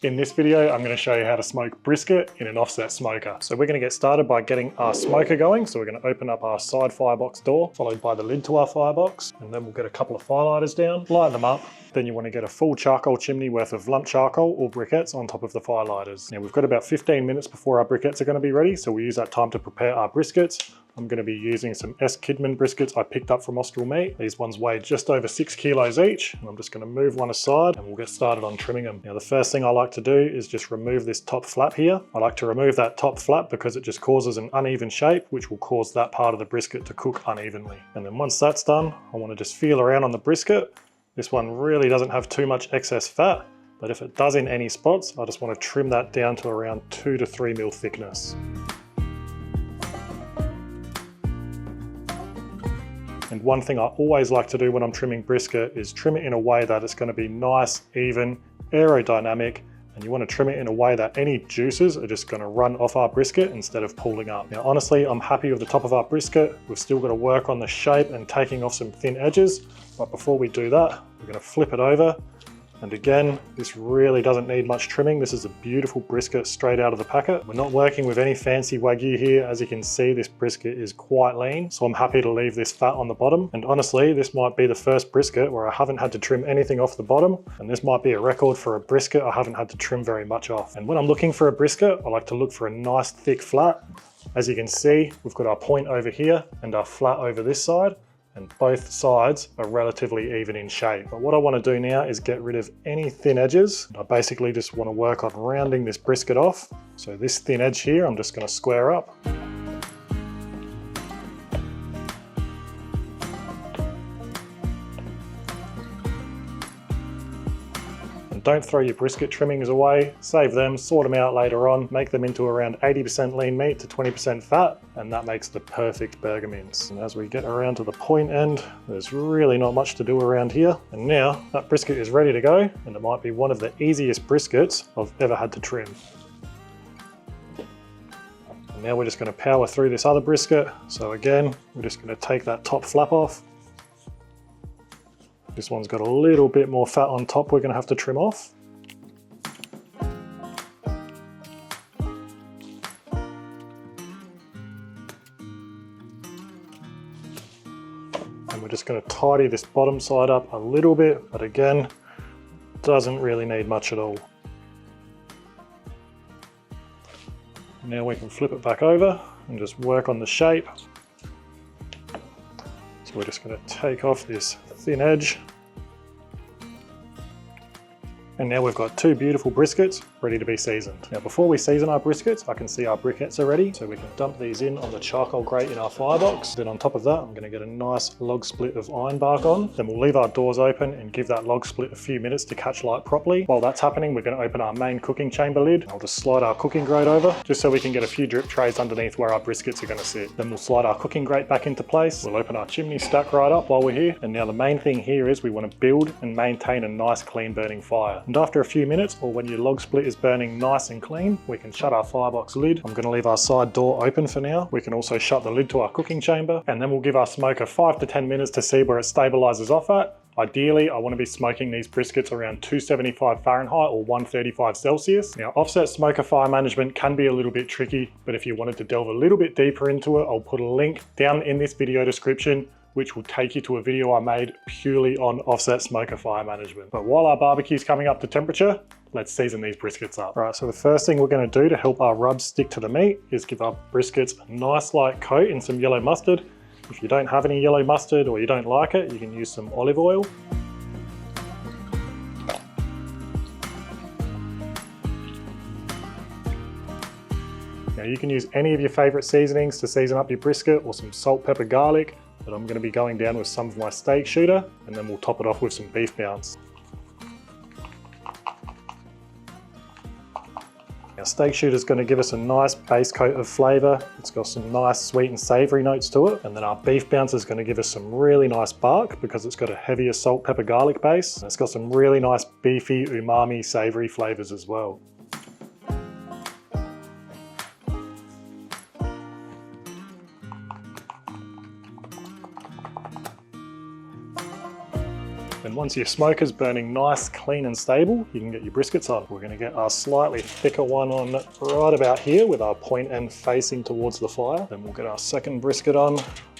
In this video, I'm going to show you how to smoke brisket in an offset smoker. So we're going to get started by getting our smoker going. So we're going to open up our side firebox door, followed by the lid to our firebox, and then we'll get a couple of firelighters down, light them up. Then you want to get a full charcoal chimney worth of lump charcoal or briquettes on top of the firelighters. Now we've got about 15 minutes before our briquettes are going to be ready, so we'll use that time to prepare our briskets. I'm going to be using some S. Kidman briskets I picked up from Austral Meat. These ones weigh just over 6 kilos each, and I'm just going to move one aside and we'll get started on trimming them. Now the first thing I like to do is just remove this top flap here. I like to remove that top flap because it just causes an uneven shape, which will cause that part of the brisket to cook unevenly. And then once that's done, I want to just feel around on the brisket. This one really doesn't have too much excess fat, but if it does in any spots, I just want to trim that down to around 2 to 3 mil thickness. And one thing I always like to do when I'm trimming brisket is trim it in a way that it's going to be nice, even, aerodynamic, and you want to trim it in a way that any juices are just going to run off our brisket instead of pooling up. Now honestly, I'm happy with the top of our brisket. We've still got to work on the shape and taking off some thin edges, but before we do that, we're going to flip it over. And again, this really doesn't need much trimming. This is a beautiful brisket straight out of the packet. We're not working with any fancy Wagyu here. As you can see, this brisket is quite lean, so I'm happy to leave this fat on the bottom. And honestly, this might be the first brisket where I haven't had to trim anything off the bottom. And this might be a record for a brisket I haven't had to trim very much off. And when I'm looking for a brisket, I like to look for a nice thick flat. As you can see, we've got our point over here and our flat over this side. And both sides are relatively even in shape. But what I want to do now is get rid of any thin edges. I basically just want to work on rounding this brisket off. So this thin edge here, I'm just going to square up. Don't throw your brisket trimmings away, save them, sort them out later on, make them into around 80% lean meat to 20% fat, and that makes the perfect burger mince. And as we get around to the point end, there's really not much to do around here. And now that brisket is ready to go, and it might be one of the easiest briskets I've ever had to trim. And now we're just going to power through this other brisket. So again, we're just going to take that top flap off. This one's got a little bit more fat on top we're going to have to trim off. And we're just going to tidy this bottom side up a little bit, but again, doesn't really need much at all. Now we can flip it back over and just work on the shape. So we're just going to take off this thin edge. And now we've got two beautiful briskets ready to be seasoned. Now before we season our briskets, I can see our briquettes are ready, so we can dump these in on the charcoal grate in our firebox. Then on top of that, I'm going to get a nice log split of iron bark on. Then we'll leave our doors open and give that log split a few minutes to catch light properly. While that's happening, we're going to open our main cooking chamber lid. I'll just slide our cooking grate over, just so we can get a few drip trays underneath where our briskets are going to sit. Then we'll slide our cooking grate back into place. We'll open our chimney stack right up while we're here. And now the main thing here is we want to build and maintain a nice clean burning fire. And after a few minutes, or when your log split is burning nice and clean, we can shut our firebox lid. I'm going to leave our side door open for now. We can also shut the lid to our cooking chamber, and then we'll give our smoker 5 to 10 minutes to see where it stabilizes off at. Ideally, I want to be smoking these briskets around 275 Fahrenheit or 135 Celsius. Now, offset smoker fire management can be a little bit tricky, but if you wanted to delve a little bit deeper into it, I'll put a link down in this video description, which will take you to a video I made purely on offset smoker fire management. But while our barbecue's coming up to temperature, let's season these briskets up. All right, so the first thing we're going to do to help our rubs stick to the meat is give our briskets a nice light coat in some yellow mustard. If you don't have any yellow mustard or you don't like it, you can use some olive oil. Now you can use any of your favorite seasonings to season up your brisket, or some salt, pepper, garlic, but I'm going to be going down with some of my steak shooter, and then we'll top it off with some beef bounce. Now steak shooter is going to give us a nice base coat of flavour. It's got some nice sweet and savoury notes to it. And then our beef bounce is going to give us some really nice bark because it's got a heavier salt, pepper, garlic base. And it's got some really nice beefy, umami, savoury flavours as well. And once your smoker's burning nice, clean and stable, you can get your briskets on. We're going to get our slightly thicker one on right about here with our point end facing towards the fire. Then we'll get our second brisket on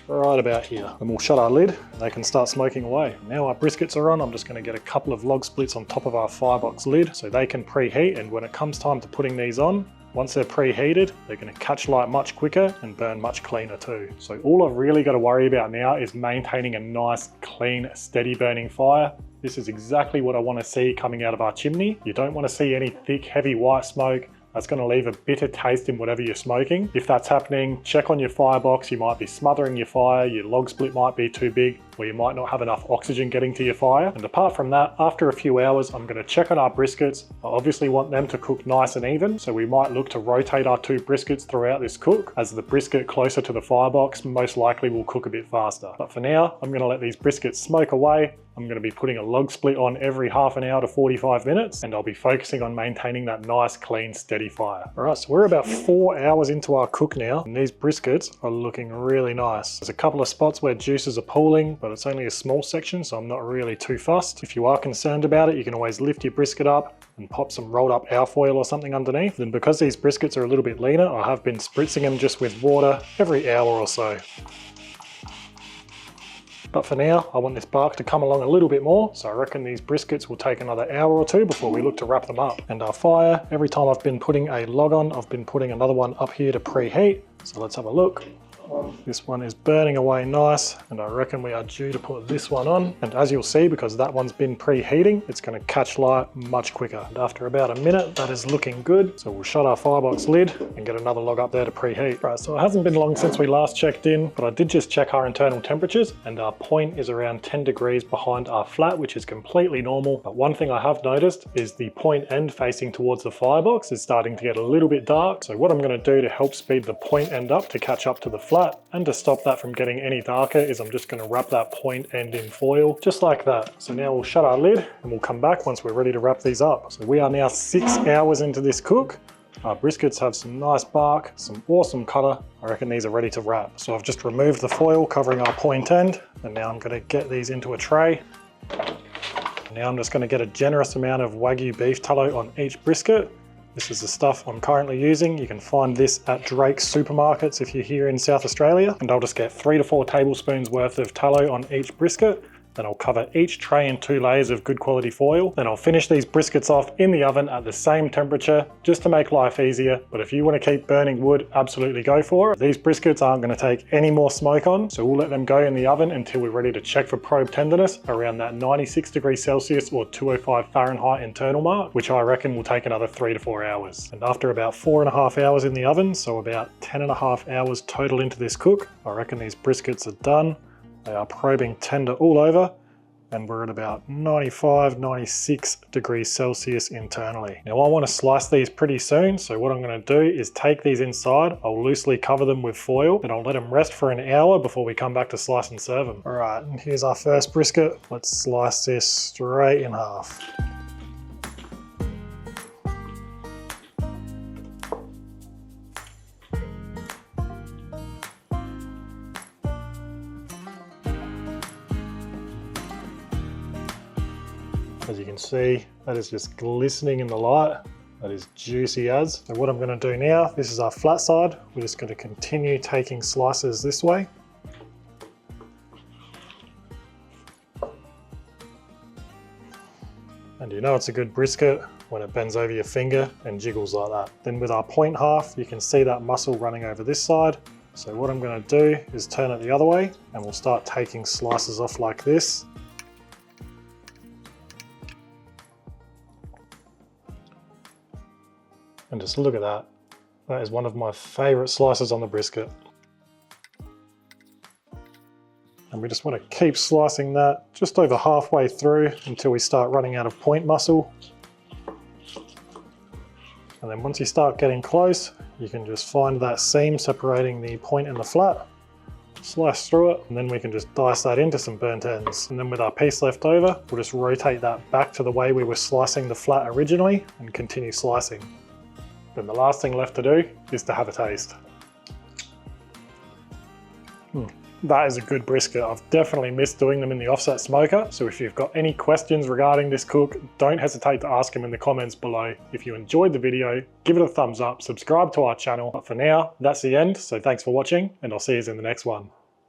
right about here. Then we'll shut our lid and they can start smoking away. Now our briskets are on, I'm just going to get a couple of log splits on top of our firebox lid so they can preheat, and when it comes time to putting these on, once they're preheated, they're going to catch light much quicker and burn much cleaner too. So all I've really got to worry about now is maintaining a nice, clean, steady burning fire. This is exactly what I want to see coming out of our chimney. You don't want to see any thick, heavy white smoke. That's going to leave a bitter taste in whatever you're smoking. If that's happening, check on your firebox. You might be smothering your fire, your log split might be too big, or you might not have enough oxygen getting to your fire. And apart from that, after a few hours, I'm going to check on our briskets. I obviously want them to cook nice and even, so we might look to rotate our two briskets throughout this cook, as the brisket closer to the firebox most likely will cook a bit faster. But for now, I'm going to let these briskets smoke away. I'm going to be putting a log split on every half an hour to 45 minutes, and I'll be focusing on maintaining that nice, clean, steady fire. All right, so we're about 4 hours into our cook now, and these briskets are looking really nice. There's a couple of spots where juices are pooling, but it's only a small section, so I'm not really too fussed. If you are concerned about it, you can always lift your brisket up and pop some rolled up alfoil or something underneath. And because these briskets are a little bit leaner, I have been spritzing them just with water every hour or so. But for now, I want this bark to come along a little bit more, so I reckon these briskets will take another hour or two before we look to wrap them up. And our fire, every time I've been putting a log on, I've been putting another one up here to preheat. So let's have a look. This one is burning away nice, and I reckon we are due to put this one on. And as you'll see, because that one's been preheating, it's going to catch light much quicker. And after about a minute, that is looking good. So we'll shut our firebox lid and get another log up there to preheat. Right, so it hasn't been long since we last checked in, but I did just check our internal temperatures, and our point is around 10 degrees behind our flat, which is completely normal. But one thing I have noticed is the point end facing towards the firebox is starting to get a little bit dark. So what I'm going to do to help speed the point end up to catch up to the flat, and to stop that from getting any darker, is I'm just going to wrap that point end in foil, just like that. So now we'll shut our lid and we'll come back once we're ready to wrap these up. So we are now 6 hours into this cook. Our briskets have some nice bark, some awesome colour. I reckon these are ready to wrap. So I've just removed the foil covering our point end, and now I'm going to get these into a tray. Now I'm just going to get a generous amount of Wagyu beef tallow on each brisket. This is the stuff I'm currently using. You can find this at Drake's supermarkets if you're here in South Australia. And I'll just get 3 to 4 tablespoons worth of tallow on each brisket. Then I'll cover each tray in 2 layers of good quality foil. Then I'll finish these briskets off in the oven at the same temperature, just to make life easier. But if you want to keep burning wood, absolutely go for it. These briskets aren't going to take any more smoke on, so we'll let them go in the oven until we're ready to check for probe tenderness around that 96 degrees Celsius or 205 Fahrenheit internal mark, which I reckon will take another 3 to 4 hours. And after about 4.5 hours in the oven, so about 10.5 hours total into this cook, I reckon these briskets are done. They are probing tender all over, and we're at about 95, 96 degrees Celsius internally. Now I want to slice these pretty soon, so what I'm going to do is take these inside, I'll loosely cover them with foil, and I'll let them rest for an hour before we come back to slice and serve them. All right, and here's our first brisket. Let's slice this straight in half. As you can see, that is just glistening in the light. That is juicy as. So what I'm going to do now, this is our flat side. We're just going to continue taking slices this way. And you know it's a good brisket when it bends over your finger and jiggles like that. Then with our point half, you can see that muscle running over this side. So what I'm going to do is turn it the other way, and we'll start taking slices off like this. And just look at that. That is one of my favourite slices on the brisket. And we just want to keep slicing that just over halfway through until we start running out of point muscle. And then once you start getting close, you can just find that seam separating the point and the flat, slice through it, and then we can just dice that into some burnt ends. And then with our piece left over, we'll just rotate that back to the way we were slicing the flat originally and continue slicing. Then the last thing left to do is to have a taste. That is a good brisket. I've definitely missed doing them in the offset smoker. So if you've got any questions regarding this cook, don't hesitate to ask them in the comments below. If you enjoyed the video, give it a thumbs up, subscribe to our channel. But for now, that's the end. So thanks for watching, and I'll see you in the next one.